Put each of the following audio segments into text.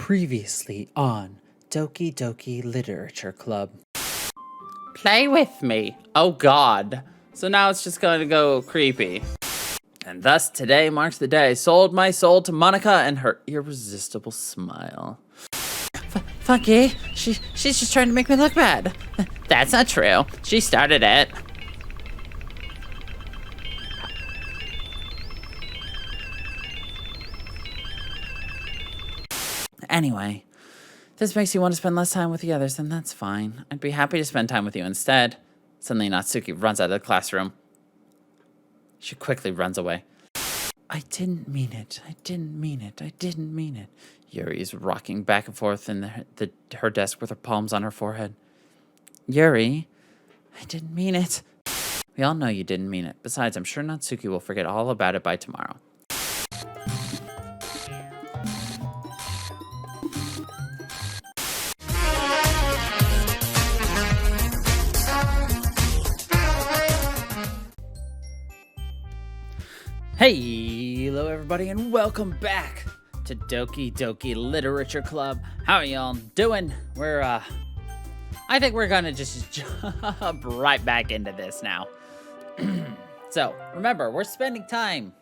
Previously on Doki Doki Literature Club. Play with me. Oh God. So now it's just going to go creepy. And thus today marks the day I sold my soul to Monica and her irresistible smile. Funky, she's just trying to make me look bad. That's not true. She started it. Anyway, if this makes you want to spend less time with the others, then that's fine. I'd be happy to spend time with you instead. Suddenly Natsuki runs out of the classroom. She quickly runs away. I didn't mean it. I didn't mean it. I didn't mean it. Yuri is rocking back and forth in her desk with her palms on her forehead. Yuri, I didn't mean it. We all know you didn't mean it. Besides, I'm sure Natsuki will forget all about it by tomorrow. Hello everybody and welcome back to Doki Doki Literature Club. How are y'all doing? I think we're gonna just jump right back into this now. So, remember, we're spending time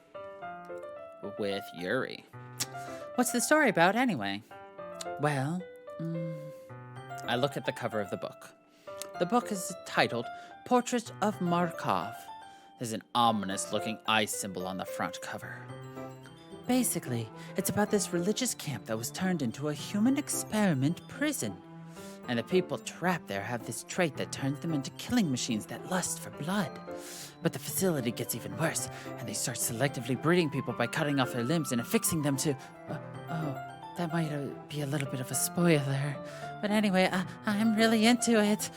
with Yuri. What's the story about anyway? Well, I look at the cover of the book. The book is titled Portrait of Markov. There's an ominous-looking eye symbol on the front cover. Basically, it's about this religious camp that was turned into a human experiment prison. And the people trapped there have this trait that turns them into killing machines that lust for blood. But the facility gets even worse, and they start selectively breeding people by cutting off their limbs and affixing them to... that might be a little bit of a spoiler. But anyway, I'm really into it.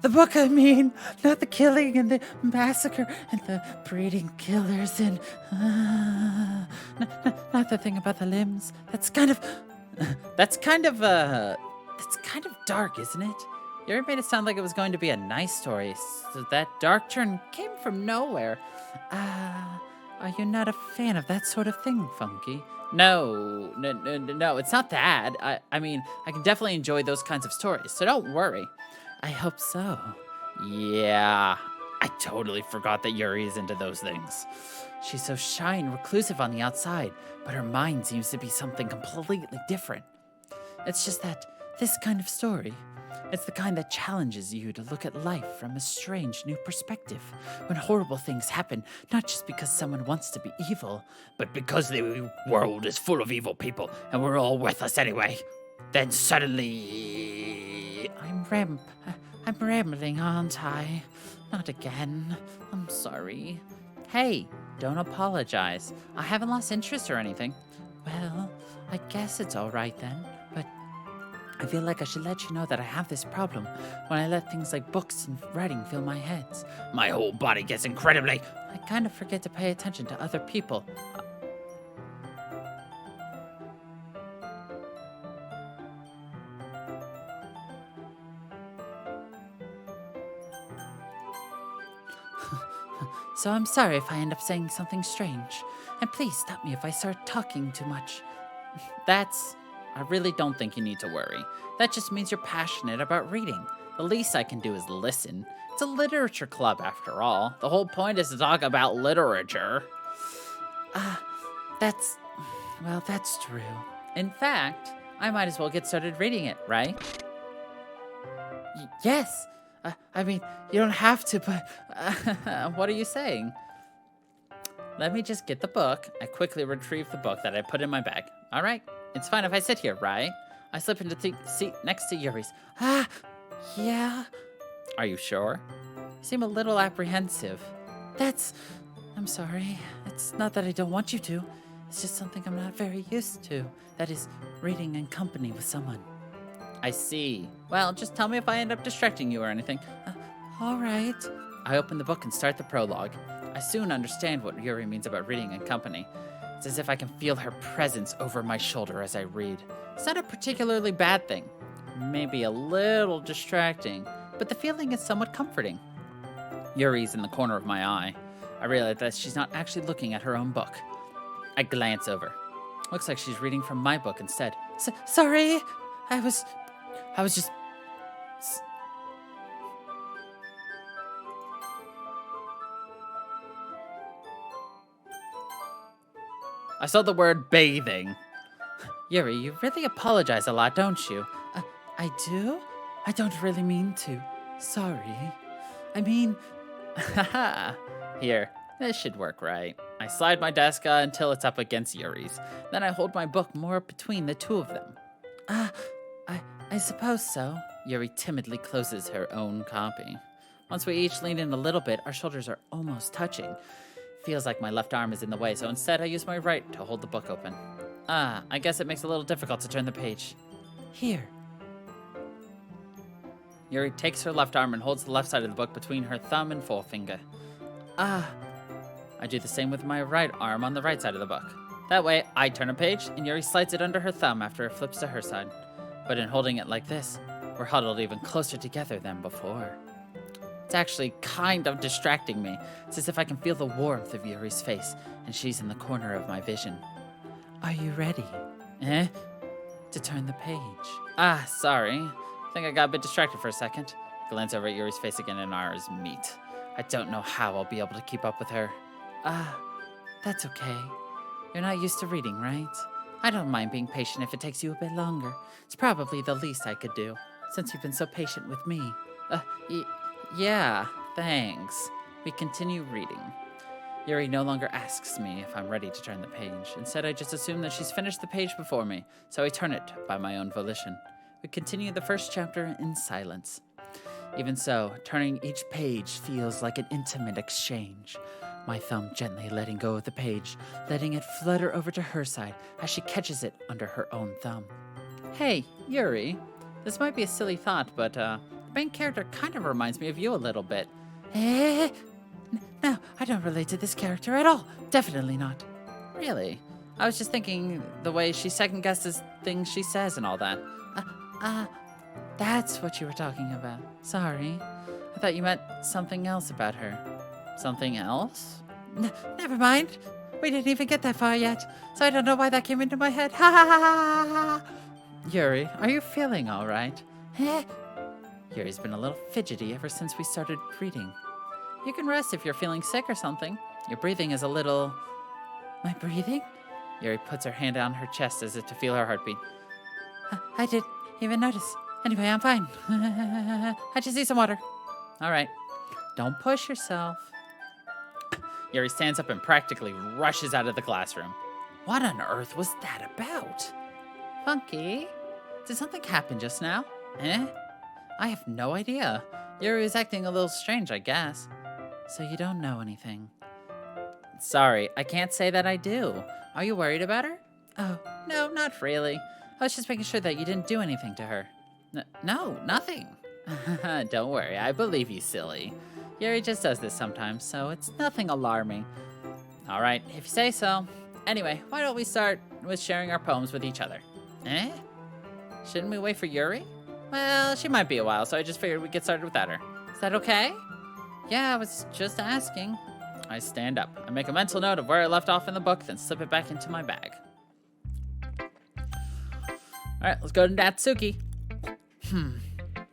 The book, I mean, not the killing and the massacre and the breeding killers and not the thing about the limbs. That's kind of dark, isn't it? You ever made it sound like it was going to be a nice story, so that dark turn came from nowhere. Are you not a fan of that sort of thing, Funky? No, it's not that. I mean, I can definitely enjoy those kinds of stories, so don't worry. I hope so. Yeah, I totally forgot that Yuri is into those things. She's so shy and reclusive on the outside, but her mind seems to be something completely different. It's just that this kind of story, it's the kind that challenges you to look at life from a strange new perspective, when horrible things happen, not just because someone wants to be evil, but because the world is full of evil people and we're all worthless anyway. Then suddenly... I'm rambling, aren't I? Not again. I'm sorry. Hey, don't apologize. I haven't lost interest or anything. Well, I guess it's all right then, but I feel like I should let you know that I have this problem when I let things like books and writing fill my heads. My whole body gets incredibly... I kind of forget to pay attention to other people. So I'm sorry if I end up saying something strange. And please stop me if I start talking too much. I really don't think you need to worry. That just means you're passionate about reading. The least I can do is listen. It's a literature club after all. The whole point is to talk about literature. That's true. In fact, I might as well get started reading it, right? Yes. I mean, you don't have to, but what are you saying? Let me just get the book. I quickly retrieve the book that I put in my bag. All right, it's fine if I sit here, right? I slip into the seat next to Yuri's. Yeah. Are you sure? You seem a little apprehensive. I'm sorry. It's not that I don't want you to. It's just something I'm not very used to. That is, reading in company with someone. I see. Well, just tell me if I end up distracting you or anything. All right. I open the book and start the prologue. I soon understand what Yuri means about reading in company. It's as if I can feel her presence over my shoulder as I read. It's not a particularly bad thing. Maybe a little distracting, but the feeling is somewhat comforting. Yuri's in the corner of my eye. I realize that she's not actually looking at her own book. I glance over. Looks like she's reading from my book instead. Sorry. I was just... I saw the word bathing. Yuri, you really apologize a lot, don't you? I do? I don't really mean to. Sorry. I mean... Haha. Here, this should work right. I slide my desk until it's up against Yuri's. Then I hold my book more between the two of them. I suppose so. Yuri timidly closes her own copy. Once we each lean in a little bit, our shoulders are almost touching. Feels like my left arm is in the way, so instead I use my right to hold the book open. I guess it makes it a little difficult to turn the page. Here. Yuri takes her left arm and holds the left side of the book between her thumb and forefinger. I do the same with my right arm on the right side of the book. That way, I turn a page, and Yuri slides it under her thumb after it flips to her side. But in holding it like this, we're huddled even closer together than before. It's actually kind of distracting me. It's as if I can feel the warmth of Yuri's face, and she's in the corner of my vision. Are you ready? To turn the page. Sorry. I think I got a bit distracted for a second. Glance over at Yuri's face again and ours meet. I don't know how I'll be able to keep up with her. That's okay. You're not used to reading, right? I don't mind being patient if it takes you a bit longer. It's probably the least I could do, since you've been so patient with me. Yeah, thanks. We continue reading. Yuri no longer asks me if I'm ready to turn the page. Instead, I just assume that she's finished the page before me, so I turn it by my own volition. We continue the first chapter in silence. Even so, turning each page feels like an intimate exchange. My thumb gently letting go of the page, letting it flutter over to her side as she catches it under her own thumb. Hey, Yuri. This might be a silly thought, but the main character kind of reminds me of you a little bit. No, I don't relate to this character at all. Definitely not. Really? I was just thinking the way she second-guesses things she says and all that. That's what you were talking about. Sorry. I thought you meant something else about her. Something else? Never mind. We didn't even get that far yet, so I don't know why that came into my head. Ha ha ha ha ha! Yuri, are you feeling all right? Yuri's been a little fidgety ever since we started reading. You can rest if you're feeling sick or something. Your breathing is a little... My breathing? Yuri puts her hand on her chest as if to feel her heartbeat. I didn't even notice. Anyway, I'm fine. I just need some water. All right. Don't push yourself. Yuri stands up and practically rushes out of the classroom. What on earth was that about? Funky? Did something happen just now? I have no idea. Yuri is acting a little strange, I guess. So you don't know anything? Sorry, I can't say that I do. Are you worried about her? Oh, no, not really. I was just making sure that you didn't do anything to her. No, nothing. Don't worry, I believe you, silly. Yuri just does this sometimes, so it's nothing alarming. All right, if you say so. Anyway, why don't we start with sharing our poems with each other? Shouldn't we wait for Yuri? Well, she might be a while, so I just figured we'd get started without her. Is that okay? Yeah, I was just asking. I stand up. I make a mental note of where I left off in the book, then slip it back into my bag. All right, let's go to Natsuki.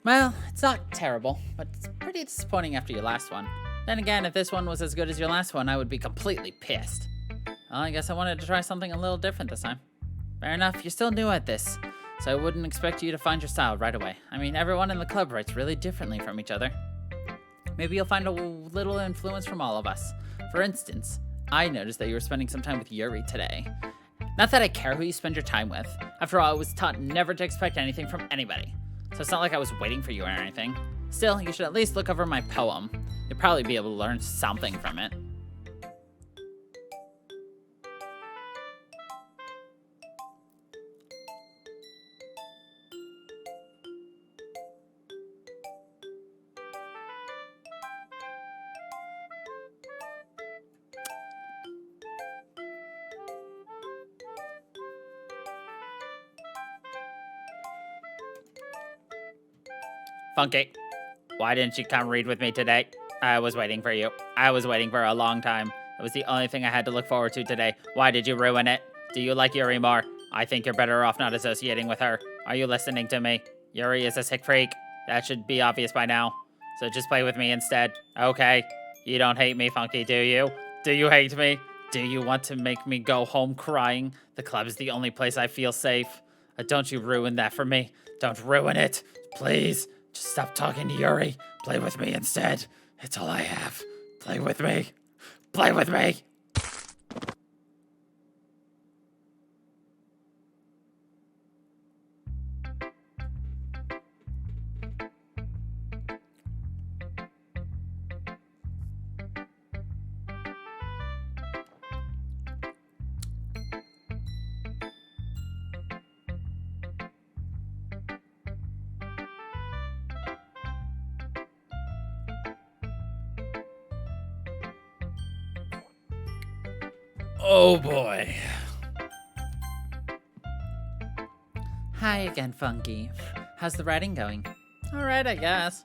Well, it's not terrible, but it's pretty disappointing after your last one. Then again, if this one was as good as your last one, I would be completely pissed. Well, I guess I wanted to try something a little different this time. Fair enough, you're still new at this, so I wouldn't expect you to find your style right away. I mean, everyone in the club writes really differently from each other. Maybe you'll find a little influence from all of us. For instance, I noticed that you were spending some time with Yuri today. Not that I care who you spend your time with. After all, I was taught never to expect anything from anybody. So it's not like I was waiting for you or anything. Still, you should at least look over my poem. You'll probably be able to learn something from it. Funky, why didn't you come read with me today? I was waiting for you. I was waiting for a long time. It was the only thing I had to look forward to today. Why did you ruin it? Do you like Yuri more? I think you're better off not associating with her. Are you listening to me? Yuri is a sick freak. That should be obvious by now. So just play with me instead, okay? You don't hate me, Funky, do you? Do you hate me? Do you want to make me go home crying? The club is the only place I feel safe. Don't you ruin that for me. Don't ruin it. Please, just stop talking to Yuri. Play with me instead. It's all I have. Play with me. Play with me. Oh boy. Hi again, Funky. How's the writing going? All right, I guess.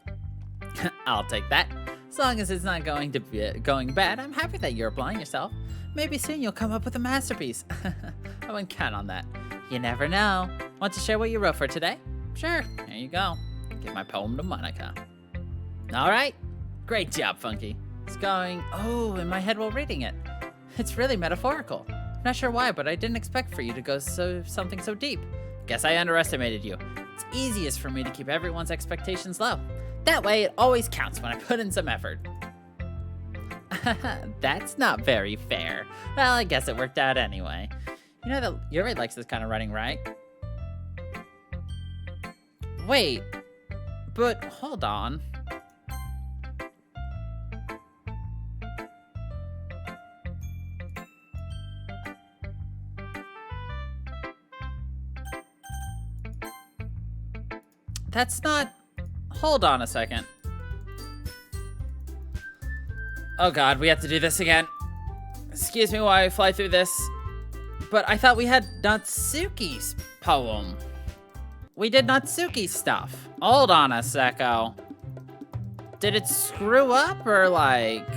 I'll take that. As long as it's not going to be going bad, I'm happy that you're applying yourself. Maybe soon you'll come up with a masterpiece. I wouldn't count on that. You never know. Want to share what you wrote for today? Sure, here you go. Give my poem to Monica. All right. Great job, Funky. It's going, in my head while reading it. It's really metaphorical. Not sure why, but I didn't expect for you to go something so deep. Guess I underestimated you. It's easiest for me to keep everyone's expectations low. That way, it always counts when I put in some effort. That's not very fair. Well, I guess it worked out anyway. You know that Yuri likes this kind of writing, right? Wait, but hold on. That's not... Hold on a second. Oh god, we have to do this again. Excuse me while I fly through this. But I thought we had Natsuki's poem. We did Natsuki's stuff. Hold on a secco. Did it screw up or like...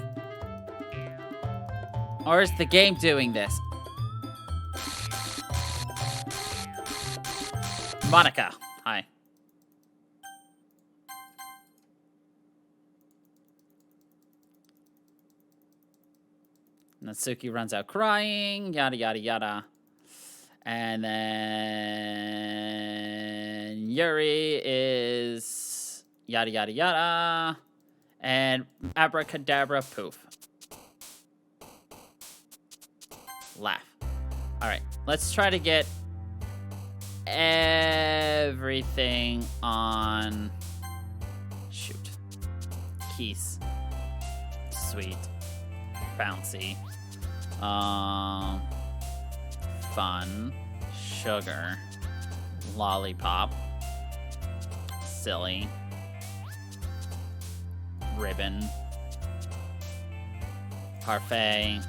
Or is the game doing this? Monica, hi. Natsuki runs out crying, yada, yada, yada. And then Yuri is yada, yada, yada. And abracadabra, poof. Laugh. All right, let's try to get everything on... Shoot. Keys. Sweet. Bouncy. Fun. Sugar. Lollipop. Silly. Ribbon. Parfait.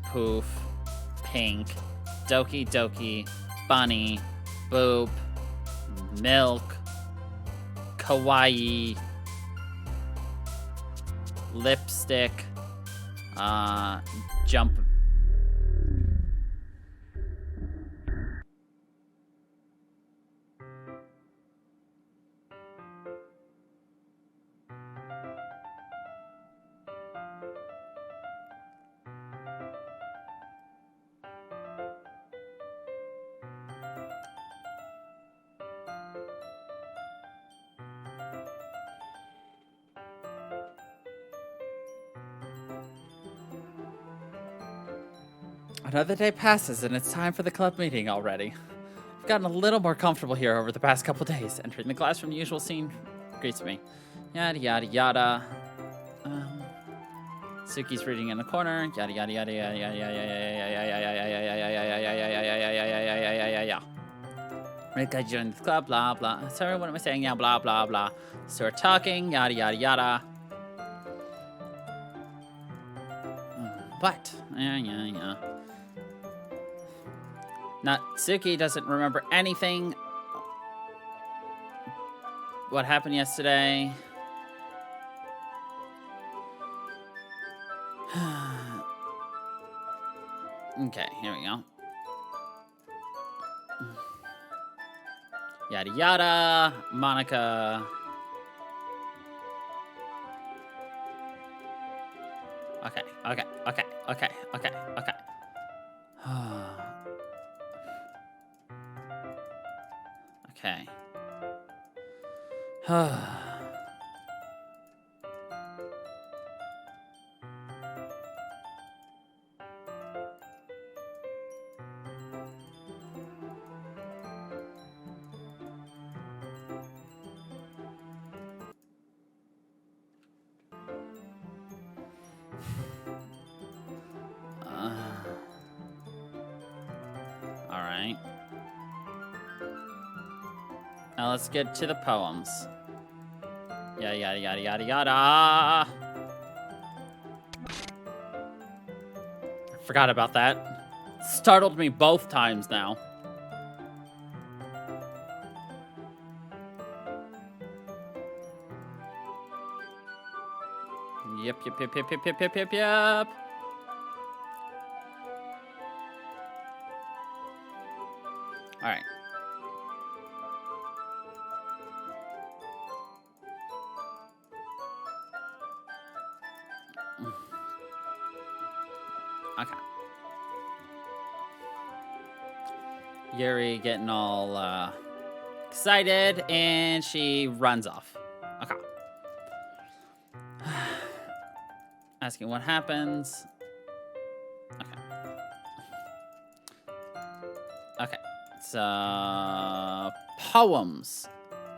Poof. Pink. Doki Doki. Bunny. Boop. Milk. Kawaii. Lipstick. Jump. Another day passes and it's time for the club meeting already. I've gotten a little more comfortable here over the past couple days. Entering the classroom, the usual scene greets me. Yada yada yada. Suki's reading in the corner. Yada yada yada yada yada yada yada yada. Rika joined the club. Blah blah. Sorry, what am I saying? Yeah, blah blah blah. So we're talking. Yada yada yada. What? Yeah. Natsuki doesn't remember anything. What happened yesterday? Okay, here we go. Yada yada. Monica. Okay, okay, okay, okay, okay, okay. Okay. All right. Now let's get to the poems. Yada yada yada yada yada. Forgot about that. Startled me both times now. Yep, yep, yep, yep, yep, yep, yep, yep, yep. All right. Okay. Yuri getting all excited, and she runs off. Okay. Asking what happens. Okay. Okay. So poems.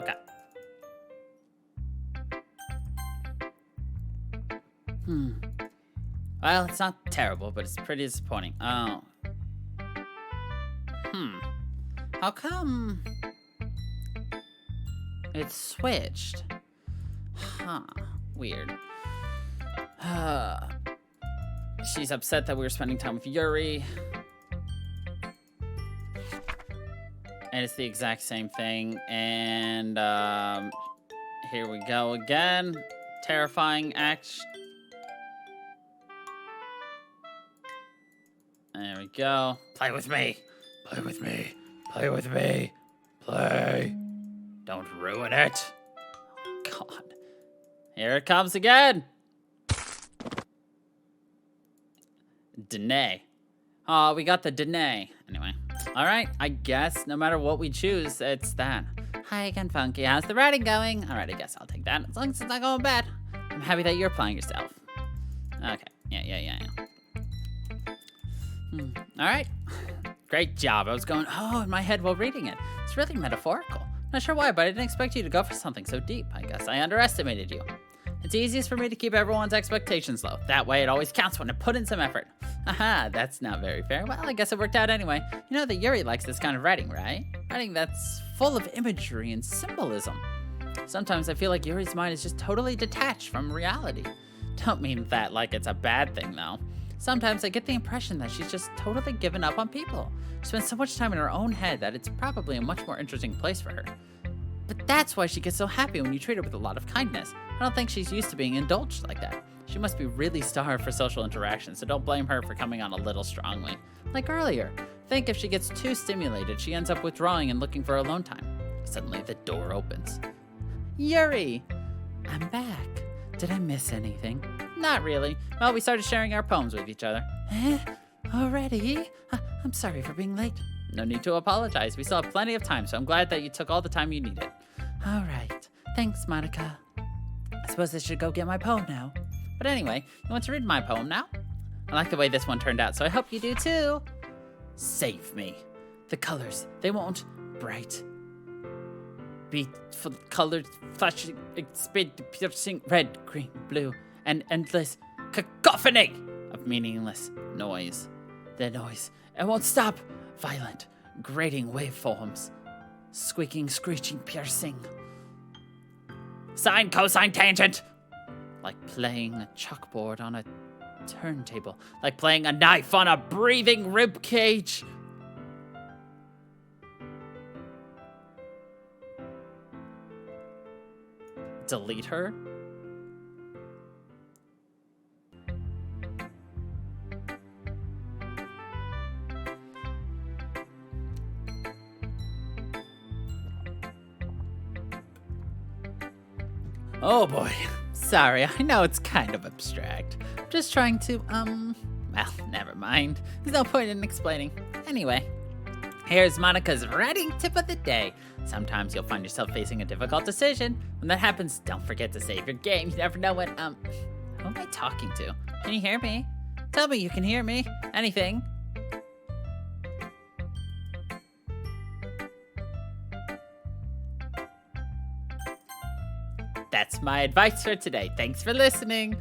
Okay. Well, it's not terrible, but it's pretty disappointing. Oh. How come it switched? Huh. Weird. She's upset that we were spending time with Yuri. And it's the exact same thing. And here we go again. Terrifying action. There we go. Play with me. Play with me. Play with me. Play. Don't ruin it. Oh, God. Here it comes again. Dene. Oh, we got the Dene. Anyway. Alright, I guess no matter what we choose, it's that. Hi again, Funky. How's the writing going? Alright, I guess I'll take that. As long as it's not going bad. I'm happy that you're playing yourself. Okay. Yeah. Alright. Great job. I was going, in my head while reading it. It's really metaphorical. Not sure why, but I didn't expect you to go for something so deep. I guess I underestimated you. It's easiest for me to keep everyone's expectations low. That way it always counts when I put in some effort. Haha, that's not very fair. Well, I guess it worked out anyway. You know that Yuri likes this kind of writing, right? Writing that's full of imagery and symbolism. Sometimes I feel like Yuri's mind is just totally detached from reality. Don't mean that like it's a bad thing, though. Sometimes I get the impression that she's just totally given up on people. She spends so much time in her own head that it's probably a much more interesting place for her. But that's why she gets so happy when you treat her with a lot of kindness. I don't think she's used to being indulged like that. She must be really starved for social interaction, so don't blame her for coming on a little strongly. Like earlier, I think if she gets too stimulated, she ends up withdrawing and looking for alone time. Suddenly, the door opens. Yuri! I'm back. Did I miss anything? Not really. Well, we started sharing our poems with each other. Already? I'm sorry for being late. No need to apologize. We still have plenty of time, so I'm glad that you took all the time you needed. All right. Thanks, Monica. I suppose I should go get my poem now. But anyway, you want to read my poem now? I like the way this one turned out, so I hope you do too. Save me. The colors, they won't bright. Be full colored, flashing, piercing, red, green, blue, and endless cacophony of meaningless noise. The noise, it won't stop. Violent, grating waveforms. Squeaking, screeching, piercing. Sine, cosine, tangent. Like playing a chalkboard on a turntable. Like playing a knife on a breathing rib cage. Delete her? Oh boy. Sorry, I know it's kind of abstract. I'm just trying to, well, never mind. There's no point in explaining. Anyway, here's Monica's writing tip of the day. Sometimes you'll find yourself facing a difficult decision. When that happens, don't forget to save your game. You never know when, who am I talking to? Can you hear me? Tell me you can hear me. Anything? That's my advice for today. Thanks for listening.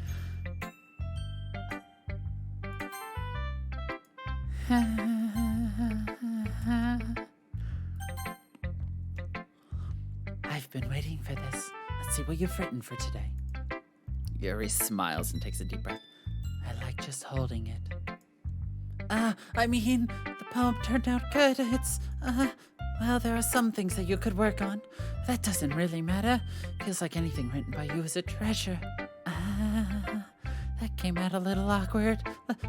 I've been waiting for this. Let's see what you've written for today. Yuri smiles and takes a deep breath. I like just holding it. I mean, the poem turned out good. It's, well, there are some things that you could work on. That doesn't really matter. Feels like anything written by you is a treasure. That came out a little awkward.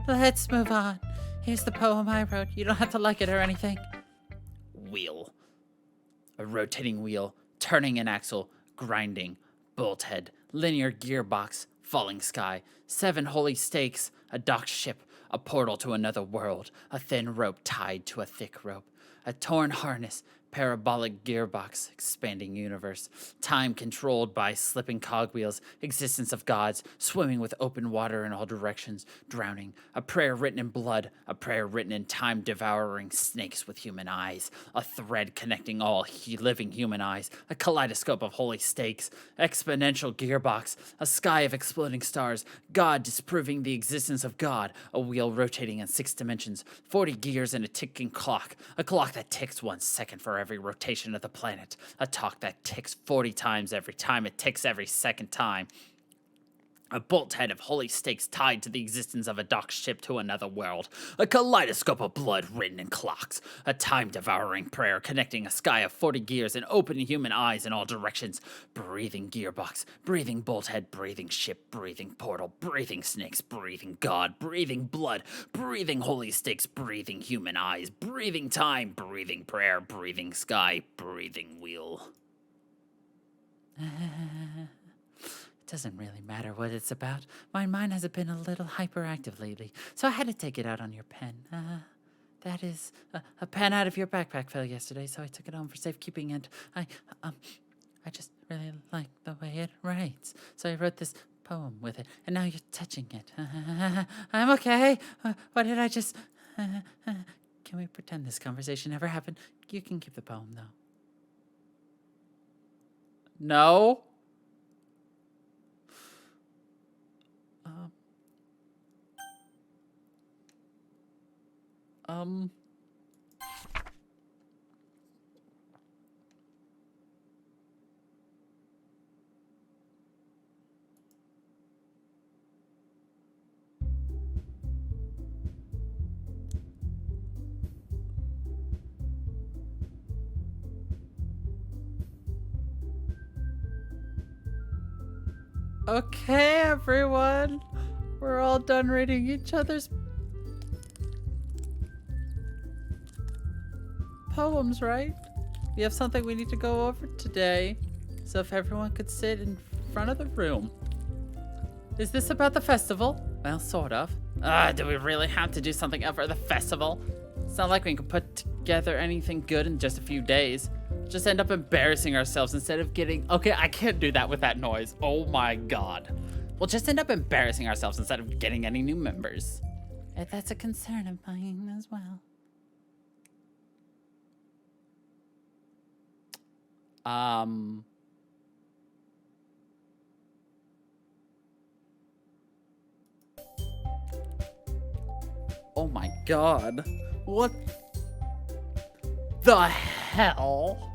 Let's move on. Here's the poem I wrote. You don't have to like it or anything. Wheel. A rotating wheel, turning an axle, grinding, bolt head, linear gearbox, falling sky, 7 holy stakes, a docked ship, a portal to another world, a thin rope tied to a thick rope, a torn harness, parabolic gearbox, expanding universe, time controlled by slipping cogwheels, existence of gods, swimming with open water in all directions, drowning, a prayer written in blood, a prayer written in time-devouring snakes with human eyes, a thread connecting all living human eyes, a kaleidoscope of holy stakes, exponential gearbox, a sky of exploding stars, God disproving the existence of God, a wheel rotating in 6 dimensions, 40 gears and a ticking clock, a clock that ticks 1 second for every rotation of the planet, a clock that ticks 40 times every time it ticks every second time, a bolt head of holy stakes tied to the existence of a docked ship to another world, a kaleidoscope of blood written in clocks, a time-devouring prayer connecting a sky of 40 gears and open human eyes in all directions, breathing gearbox, breathing bolt head, breathing ship, breathing portal, breathing snakes, breathing God, breathing blood, breathing holy stakes, breathing human eyes, breathing time, breathing prayer, breathing sky, breathing wheel. Doesn't really matter what it's about. My mind has been a little hyperactive lately, so I had to take it out on your pen. That is, a pen out of your backpack fell yesterday, so I took it home for safekeeping, and I just really like the way it writes. So I wrote this poem with it, and now you're touching it. I'm okay. What did I just... Can we pretend this conversation never happened? You can keep the poem, though. No? Okay, everyone. We're all done reading each other's poems, right? We have something we need to go over today. So if everyone could sit in front of the room. Is this about the festival? Well, sort of. Do we really have to do something for the festival? It's not like we can put together anything good in just a few days. Just end up embarrassing ourselves instead of getting... Okay, I can't do that with that noise. Oh my god. We'll just end up embarrassing ourselves instead of getting any new members. That's a concern of mine as well. Oh my god. What the hell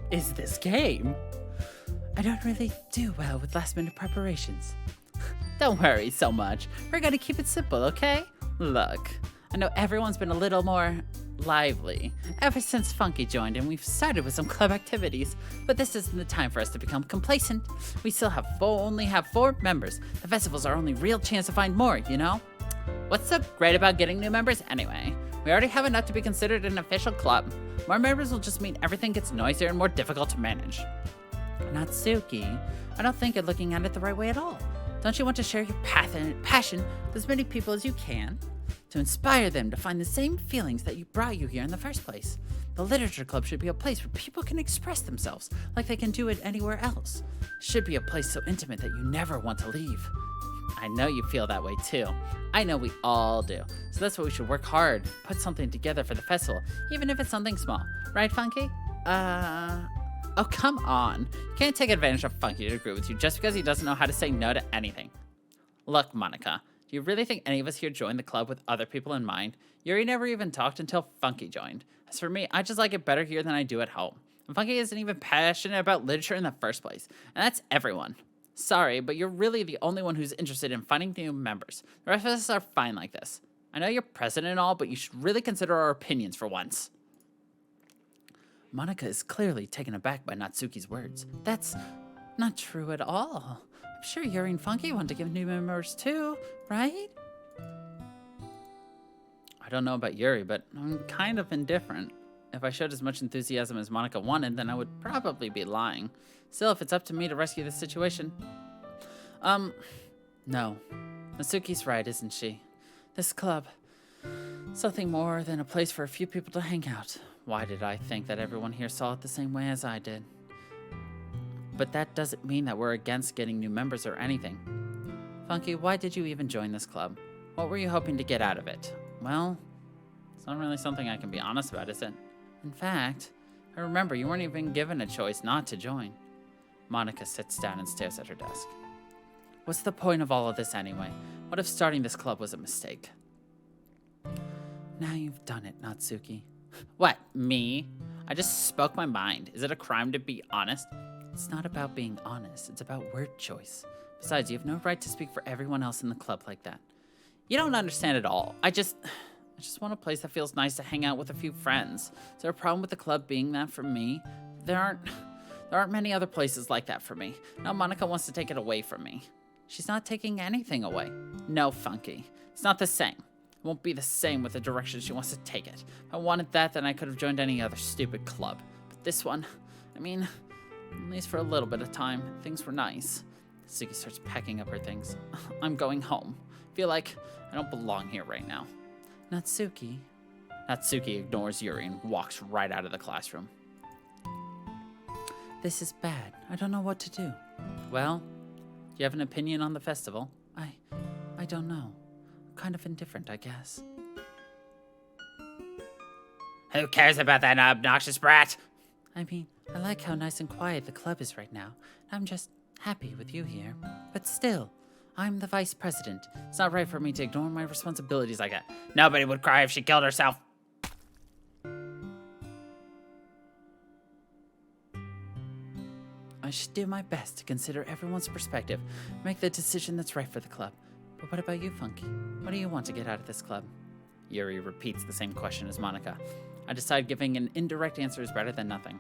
is this game? I don't really do well with last-minute preparations. Don't worry so much. We're gonna keep it simple, okay? Look, I know everyone's been a little more lively ever since Funky joined, and we've started with some club activities, but this isn't the time for us to become complacent. We still only have 4 members. The festival's our only real chance to find more, you know? What's so great about getting new members anyway? We already have enough to be considered an official club. More members will just mean everything gets noisier and more difficult to manage. Natsuki, I don't think you're looking at it the right way at all. Don't you want to share your passion with as many people as you can? To inspire them to find the same feelings that you brought you here in the first place. The Literature Club should be a place where people can express themselves like they can do it anywhere else. It should be a place so intimate that you never want to leave. I know you feel that way too. I know we all do. So that's why we should work hard, put something together for the festival, even if it's something small. Right, Funky? Oh, come on. You can't take advantage of Funky to agree with you just because he doesn't know how to say no to anything. Look, Monica, do you really think any of us here joined the club with other people in mind? Yuri never even talked until Funky joined. As for me, I just like it better here than I do at home. And Funky isn't even passionate about literature in the first place. And that's everyone. Sorry, but you're really the only one who's interested in finding new members. The rest of us are fine like this. I know you're president and all, but you should really consider our opinions for once. Monica is clearly taken aback by Natsuki's words. That's not true at all. I'm sure Yuri and Funky want to give new members too, right? I don't know about Yuri, but I'm kind of indifferent. If I showed as much enthusiasm as Monica wanted, then I would probably be lying. Still, if it's up to me to rescue this situation... No. Natsuki's right, isn't she? This club... something more than a place for a few people to hang out. Why did I think that everyone here saw it the same way as I did? But that doesn't mean that we're against getting new members or anything. Funky, why did you even join this club? What were you hoping to get out of it? Well, it's not really something I can be honest about, is it? In fact, I remember you weren't even given a choice not to join. Monica sits down and stares at her desk. What's the point of all of this anyway? What if starting this club was a mistake? Now you've done it, Natsuki. What, me? I just spoke my mind. Is it a crime to be honest? It's not about being honest. It's about word choice. Besides, you have no right to speak for everyone else in the club like that. You don't understand at all. I just want a place that feels nice to hang out with a few friends. Is there a problem with the club being that for me? There aren't many other places like that for me. Now Monica wants to take it away from me. She's not taking anything away. No, Funky. It's not the same. It won't be the same with the direction she wants to take it. If I wanted that, then I could have joined any other stupid club. But this one, I mean, at least for a little bit of time, things were nice. Suki starts packing up her things. I'm going home. Feel like I don't belong here right now. Natsuki? Natsuki ignores Yuri and walks right out of the classroom. This is bad. I don't know what to do. Well, do you have an opinion on the festival? I don't know. Kind of indifferent, I guess. Who cares about that obnoxious brat? I mean, I like how nice and quiet the club is right now. I'm just happy with you here. But still, I'm the vice president. It's not right for me to ignore my responsibilities like that. Nobody would cry if she killed herself. I should do my best to consider everyone's perspective, make the decision that's right for the club. But what about you, Funky? What do you want to get out of this club? Yuri repeats the same question as Monica. I decide giving an indirect answer is better than nothing.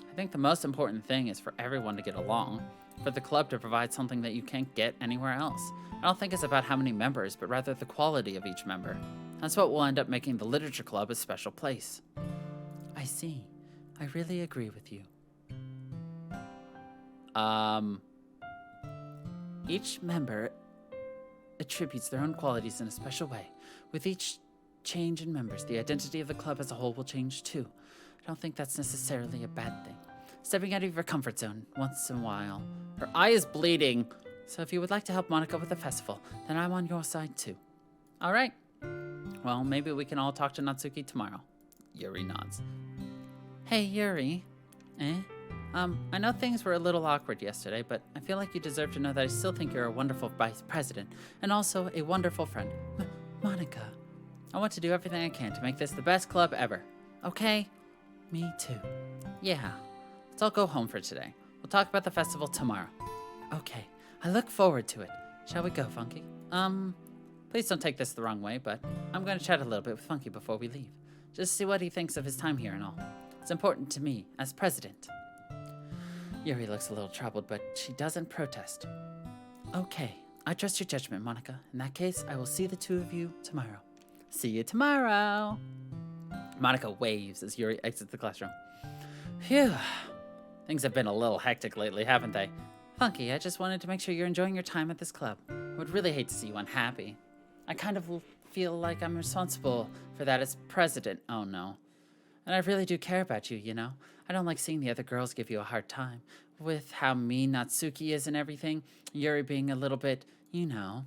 I think the most important thing is for everyone to get along, for the club to provide something that you can't get anywhere else. I don't think it's about how many members, but rather the quality of each member. That's what will end up making the Literature Club a special place. I see. I really agree with you. Each member attributes their own qualities in a special way. With each change in members, the identity of the club as a whole will change too. I don't think that's necessarily a bad thing. Stepping out of your comfort zone once in a while. Her eye is bleeding, so if you would like to help Monica with the festival, then I'm on your side too. All right. Well, maybe we can all talk to Natsuki tomorrow. Yuri nods. Hey, Yuri. I know things were a little awkward yesterday, but I feel like you deserve to know that I still think you're a wonderful vice president, and also a wonderful friend. Monica, I want to do everything I can to make this the best club ever. Okay? Me too. Yeah. Let's all go home for today. We'll talk about the festival tomorrow. Okay. I look forward to it. Shall we go, Funky? Please don't take this the wrong way, but I'm going to chat a little bit with Funky before we leave. Just see what he thinks of his time here and all. It's important to me as president. Yuri looks a little troubled, but she doesn't protest. Okay, I trust your judgment, Monica. In that case, I will see the two of you tomorrow. See you tomorrow. Monica waves as Yuri exits the classroom. Phew. Things have been a little hectic lately, haven't they? Funky, I just wanted to make sure you're enjoying your time at this club. I would really hate to see you unhappy. I kind of feel like I'm responsible for that as president. Oh no. And I really do care about you, you know? I don't like seeing the other girls give you a hard time. With how mean Natsuki is and everything, Yuri being a little bit, you know.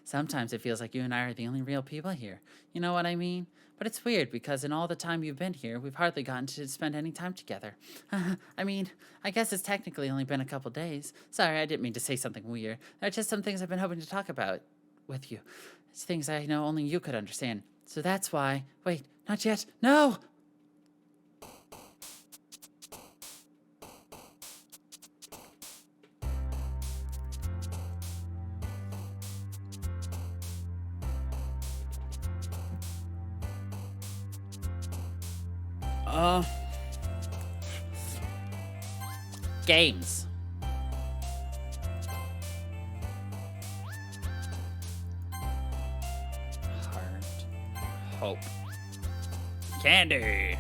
Sometimes it feels like you and I are the only real people here. You know what I mean? But it's weird because in all the time you've been here, we've hardly gotten to spend any time together. I mean, I guess it's technically only been a couple days. Sorry, I didn't mean to say something weird. There are just some things I've been hoping to talk about with you. It's things I know only you could understand. So that's why... Wait, not yet. No! Games. Heart. Hope. Candy.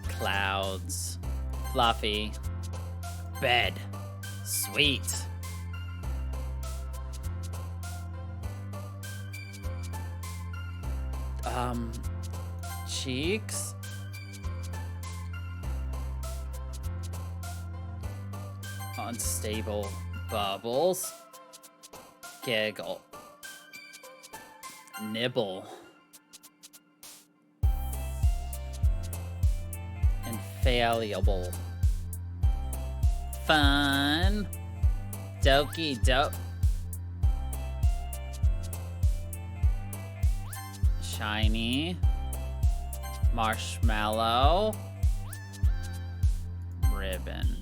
Clouds. Fluffy. Bed. Sweet. Cheeks. Unstable bubbles. Giggle. Nibble. Infallible. Fun. Doki Doki. Shiny. Marshmallow. Ribbon.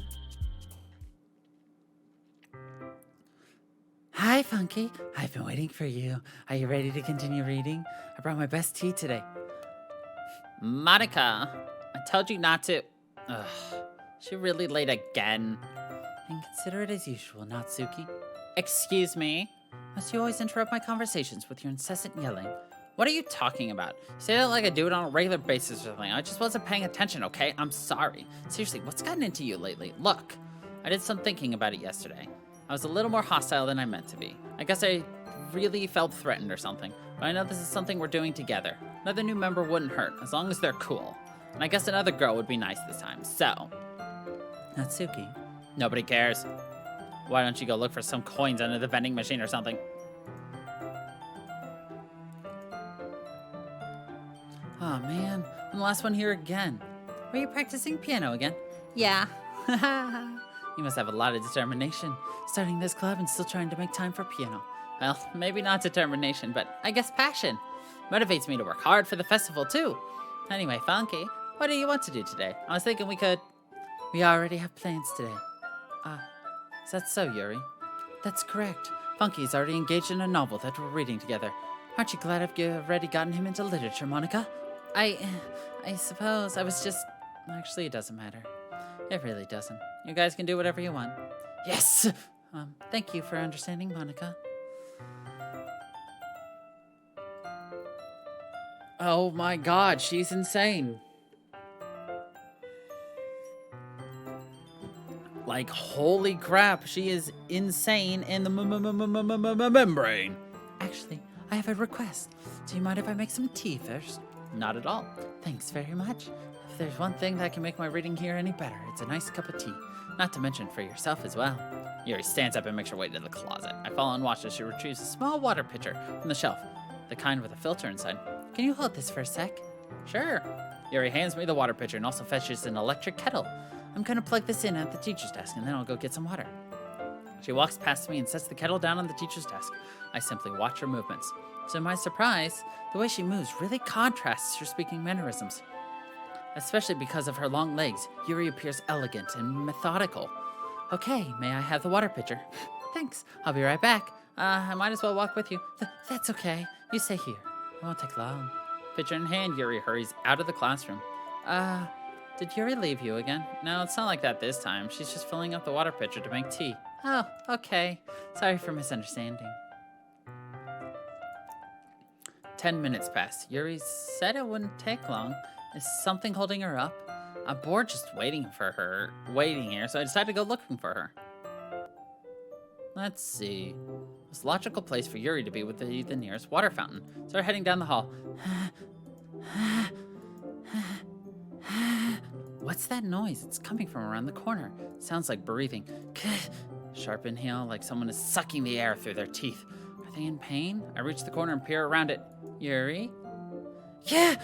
Hi, Funky. I've been waiting for you. Are you ready to continue reading? I brought my best tea today. Monica, I told you not to. Ugh, she really late again. Inconsiderate as usual, Natsuki. Excuse me? Must you always interrupt my conversations with your incessant yelling? What are you talking about? You say that like I do it on a regular basis or something. I just wasn't paying attention, okay? I'm sorry. Seriously, what's gotten into you lately? Look, I did some thinking about it yesterday. I was a little more hostile than I meant to be. I guess I really felt threatened or something. But I know this is something we're doing together. Another new member wouldn't hurt, as long as they're cool. And I guess another girl would be nice this time, so... Natsuki. Nobody cares. Why don't you go look for some coins under the vending machine or something? Oh man, I'm the last one here again. Were you practicing piano again? Yeah. You must have a lot of determination, starting this club and still trying to make time for piano. Well, maybe not determination, but I guess passion. Motivates me to work hard for the festival too. Anyway, Funky, what do you want to do today? I was thinking we could... We already have plans today. Is that so, Yuri? That's correct. Funky's already engaged in a novel that we're reading together. Aren't you glad I've already gotten him into literature, Monica? I suppose I was just... Actually, it doesn't matter. It really doesn't. You guys can do whatever you want. Yes! Thank you for understanding, Monica. Oh my god, she's insane. Like, holy crap, she is insane in the membrane. Actually, I have a request. Do you mind if I make some tea first? Not at all. Thanks very much. If there's one thing that can make my reading here any better, it's a nice cup of tea. Not to mention for yourself as well. Yuri stands up and makes her way to the closet. I follow and watch as she retrieves a small water pitcher from the shelf, the kind with a filter inside. Can you hold this for a sec? Sure. Yuri hands me the water pitcher and also fetches an electric kettle. I'm gonna plug this in at the teacher's desk and then I'll go get some water. She walks past me and sets the kettle down on the teacher's desk. I simply watch her movements. To my surprise, the way she moves really contrasts her speaking mannerisms. Especially because of her long legs, Yuri appears elegant and methodical. Okay, may I have the water pitcher? Thanks, I'll be right back. I might as well walk with you. That's okay, you stay here. It won't take long. Pitcher in hand, Yuri hurries out of the classroom. Did Yuri leave you again? No, it's not like that this time. She's just filling up the water pitcher to make tea. Oh, okay. Sorry for misunderstanding. 10 minutes pass. Yuri said it wouldn't take long. Is something holding her up? I'm bored just waiting here, so I decided to go looking for her. Let's see. Most logical place for Yuri to be would be the nearest water fountain. So we're heading down the hall. What's that noise? It's coming from around the corner. Sounds like breathing. Sharp inhale, like someone is sucking the air through their teeth. Are they in pain? I reach the corner and peer around it. Yuri? Yeah!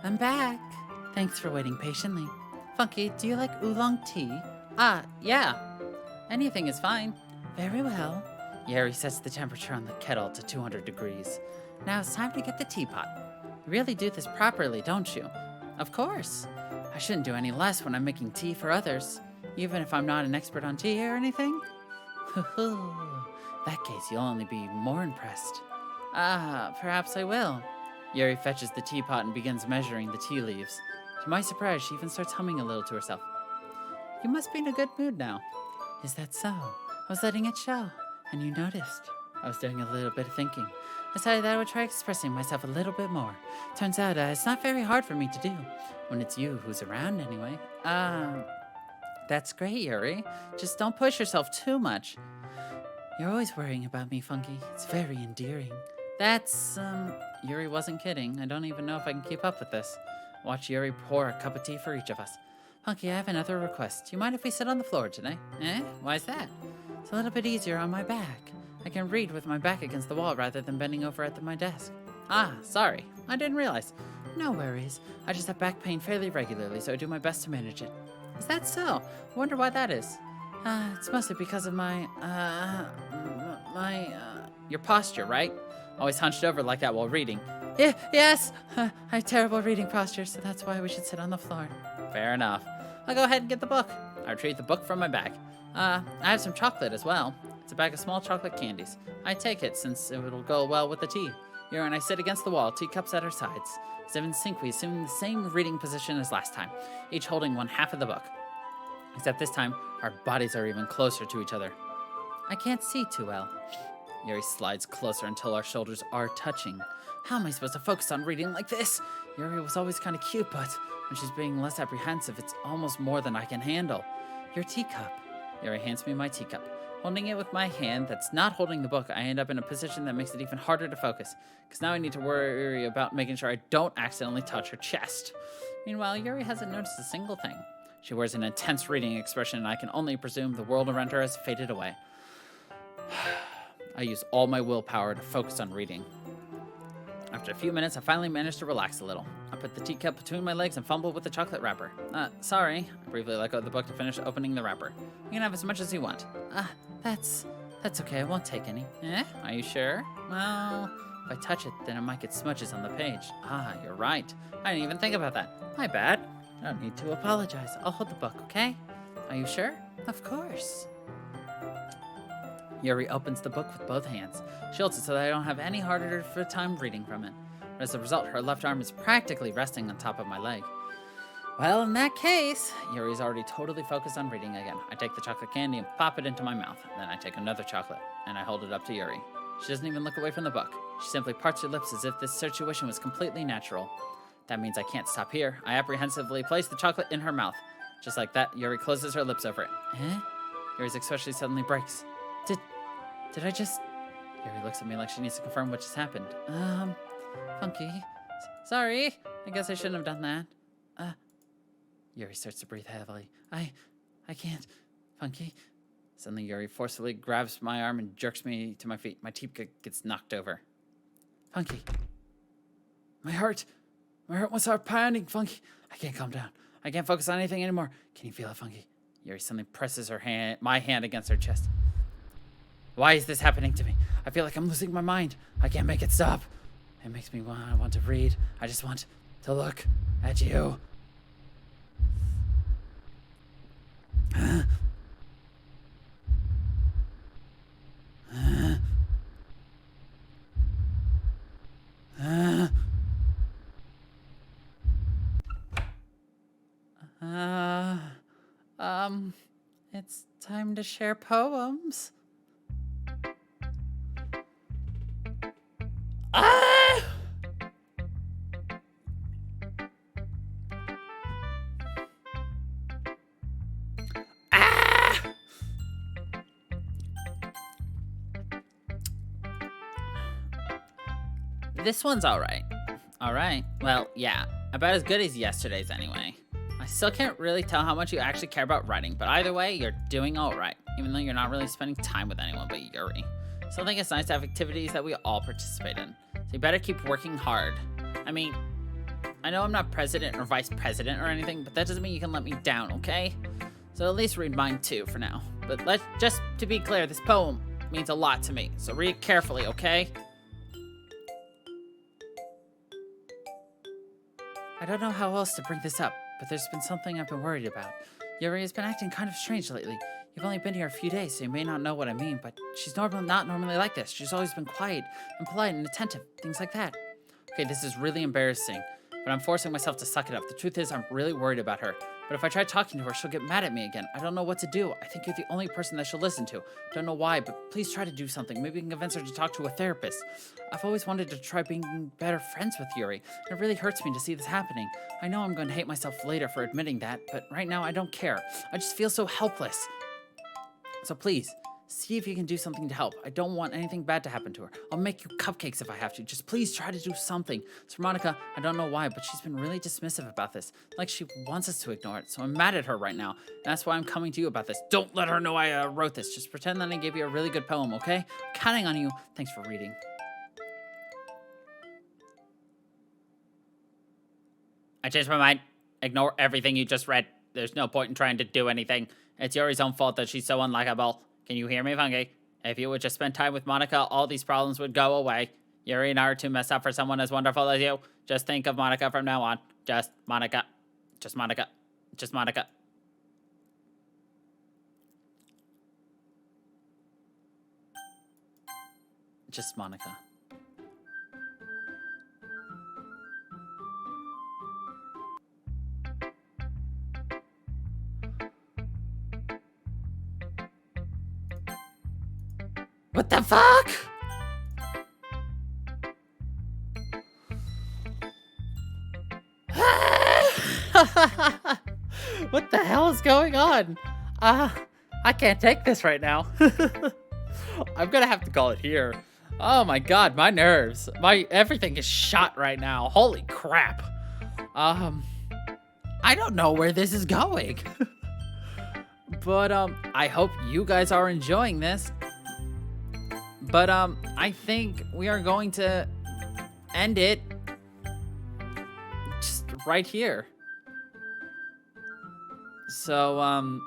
I'm back. Thanks for waiting patiently. Funky, do you like oolong tea? Yeah. Anything is fine. Very well. Yuri sets the temperature on the kettle to 200 degrees. Now it's time to get the teapot. You really do this properly, don't you? Of course. I shouldn't do any less when I'm making tea for others, even if I'm not an expert on tea or anything. In that case, you'll only be more impressed. Perhaps I will. Yuri fetches the teapot and begins measuring the tea leaves. To my surprise, she even starts humming a little to herself. You must be in a good mood now. Is that so? I was letting it show, and you noticed. I was doing a little bit of thinking. I decided that I would try expressing myself a little bit more. Turns out it's not very hard for me to do, when it's you who's around anyway. That's great, Yuri. Just don't push yourself too much. You're always worrying about me, Funky. It's very endearing. Yuri wasn't kidding. I don't even know if I can keep up with this. Watch Yuri pour a cup of tea for each of us. Funky, I have another request. Do you mind if we sit on the floor today? Why's that? It's a little bit easier on my back. I can read with my back against the wall rather than bending over at my desk. Sorry. I didn't realize. No worries. I just have back pain fairly regularly, so I do my best to manage it. Is that so? I wonder why that is. It's mostly because of your posture, right? Always hunched over like that while reading. Yes! I have terrible reading posture, so that's why we should sit on the floor. Fair enough. I'll go ahead and get the book. I retrieve the book from my bag. I have some chocolate as well. It's a bag of small chocolate candies. I take it since it'll go well with the tea. Yuri and I sit against the wall, teacups at our sides. As if in sync, we assume the same reading position as last time, each holding one half of the book. Except this time, our bodies are even closer to each other. I can't see too well. Yuri slides closer until our shoulders are touching. How am I supposed to focus on reading like this? Yuri was always kind of cute, but when she's being less apprehensive, it's almost more than I can handle. Your teacup. Yuri hands me my teacup. Holding it with my hand that's not holding the book, I end up in a position that makes it even harder to focus, because now I need to worry about making sure I don't accidentally touch her chest. Meanwhile, Yuri hasn't noticed a single thing. She wears an intense reading expression, and I can only presume the world around her has faded away. I use all my willpower to focus on reading. After a few minutes, I finally managed to relax a little. I put the teacup between my legs and fumbled with the chocolate wrapper. Sorry. I briefly let go of the book to finish opening the wrapper. You can have as much as you want. That's okay. I won't take any. Are you sure? Well, if I touch it, then it might get smudges on the page. You're right. I didn't even think about that. My bad. I don't need to apologize. I'll hold the book, okay? Are you sure? Of course. Yuri opens the book with both hands. She holds it so that I don't have any harder for time reading from it. But as a result, her left arm is practically resting on top of my leg. Well, in that case, Yuri's already totally focused on reading again. I take the chocolate candy and pop it into my mouth. Then I take another chocolate, and I hold it up to Yuri. She doesn't even look away from the book. She simply parts her lips as if this situation was completely natural. That means I can't stop here. I apprehensively place the chocolate in her mouth. Just like that, Yuri closes her lips over it. Yuri's expression suddenly breaks. Did I just... Yuri looks at me like she needs to confirm what just happened. Funky. Sorry. I guess I shouldn't have done that. Yuri starts to breathe heavily. I can't. Funky. Suddenly, Yuri forcefully grabs my arm and jerks me to my feet. My teacup gets knocked over. Funky. My heart won't start pounding, Funky. I can't calm down. I can't focus on anything anymore. Can you feel it, Funky? Yuri suddenly presses my hand against her chest. Why is this happening to me? I feel like I'm losing my mind. I can't make it stop. It makes me want to read. I just want to look at you. It's time to share poems. Ah! Ah! This one's alright. Alright. Well, yeah. About as good as yesterday's anyway. I still can't really tell how much you actually care about writing, but either way, you're doing alright. Even though you're not really spending time with anyone but Yuri. Still think it's nice to have activities that we all participate in. So you better keep working hard. I mean, I know I'm not president or vice president or anything, but that doesn't mean you can let me down, okay? So at least read mine too for now. But just to be clear, this poem means a lot to me, so read it carefully, okay? I don't know how else to bring this up, but there's been something I've been worried about. Yuri has been acting kind of strange lately. You've only been here a few days, so you may not know what I mean, but she's not normally like this. She's always been quiet and polite and attentive, things like that. Okay, this is really embarrassing, but I'm forcing myself to suck it up. The truth is, I'm really worried about her. But if I try talking to her, she'll get mad at me again. I don't know what to do. I think you're the only person that she'll listen to. Don't know why, but please try to do something. Maybe you can convince her to talk to a therapist. I've always wanted to try being better friends with Yuri. It really hurts me to see this happening. I know I'm going to hate myself later for admitting that, but right now I don't care. I just feel so helpless. So please, see if you can do something to help. I don't want anything bad to happen to her. I'll make you cupcakes if I have to. Just please try to do something. So Monica, I don't know why, but she's been really dismissive about this. Like she wants us to ignore it. So I'm mad at her right now. And that's why I'm coming to you about this. Don't let her know I wrote this. Just pretend that I gave you a really good poem, okay? I'm counting on you. Thanks for reading. I changed my mind. Ignore everything you just read. There's no point in trying to do anything. It's Yuri's own fault that she's so unlikable. Can you hear me, Funky? If you would just spend time with Monica, all these problems would go away. Yuri and I are too messed up for someone as wonderful as you. Just think of Monica from now on. Just Monica. Just Monica. Just Monica. Just Monica. What the fuck? What the hell is going on? I can't take this right now. I'm gonna have to call it here. Oh my god, my nerves. Everything is shot right now. Holy crap. I don't know where this is going. But I hope you guys are enjoying this. But I think we are going to end it just right here. So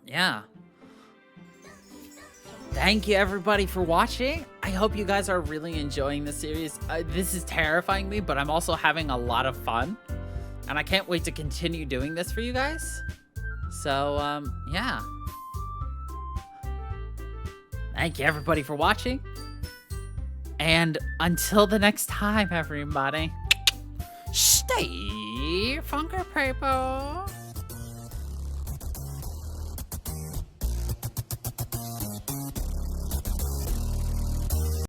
yeah. Thank you everybody for watching. I hope you guys are really enjoying the series. This is terrifying me, but I'm also having a lot of fun. And I can't wait to continue doing this for you guys. So yeah. Thank you everybody for watching. And until the next time, everybody, stay funky, people.